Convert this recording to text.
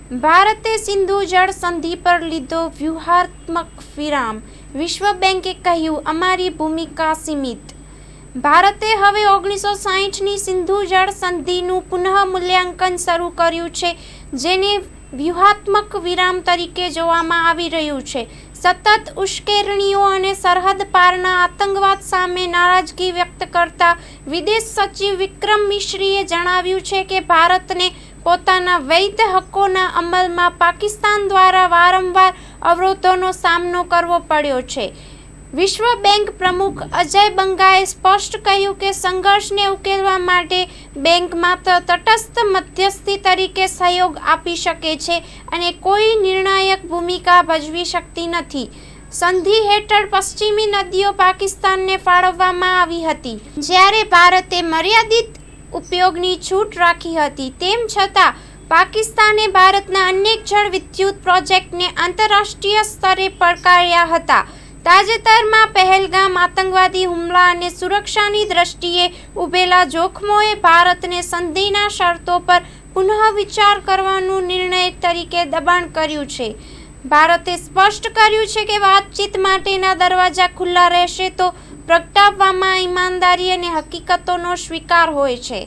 ભારતે સિંધુ જળ સંધિ પર લીધો વ્યૂહાત્મક વિરામ, વિશ્વ બેંકે કહ્યું અમારી ભૂમિકા સીમિત. ભારતે હવે 1960ની સિંધુ જળ સંધિનું પુનઃમૂલ્યાંકન શરૂ કર્યું છે, જેને વ્યૂહાત્મક વિરામ તરીકે જોવામાં આવી રહ્યું છે. સતત ઉશ્કેરણીઓ અને સરહદ પારના આતંકવાદ સામે નારાજગી વ્યક્ત કરતા વિદેશ સચિવ વિક્રમ મિશ્રીએ જણાવ્યું છે કે ભારતને પોતાના વૈધ હકોના અમલમાં પાકિસ્તાન દ્વારા વારંવાર અવરોધોનો સામનો કરવો પડ્યો છે. વિશ્વ બેંક પ્રમુખ અજય બંગાએ સ્પષ્ટ કહ્યું કે સંઘર્ષને ઉકેલવા માટે બેંક માત્ર તટસ્થ મધ્યસ્થી તરીકે સહયોગ આપી શકે છે અને કોઈ નિર્ણાયક ભૂમિકા ભજવી શકતી નથી. સંધિ હેઠળ પશ્ચિમી નદીઓ પાકિસ્તાનને ફાળવવામાં આવી હતી, જ્યારે ભારતે મર્યાદિત ઉપયોગની છૂટ રાખી હતી. તેમ છતાં પાકિસ્તાને ભારતના અનેક જળ વિદ્યુત પ્રોજેક્ટને આંતરરાષ્ટ્રીય સ્તરે પડકાર્યા હતા. તાજેતરમાં પહેલગામ આતંકવાદી હુમલા અને સુરક્ષાની દ્રષ્ટિએ ઉભેલા જોખમોએ ભારતને સંધિના શરતો પર પુનઃવિચાર કરવાનું નિર્ણય તરીકે દબાણ કર્યું છે. ભારતે સ્પષ્ટ કર્યું છે કે વાતચીત માટેના દરવાજા ખુલ્લા રહેશે તો પ્રગટાવવામાં ઈમાનદારી અને હકીકતોનો સ્વીકાર હોય છે.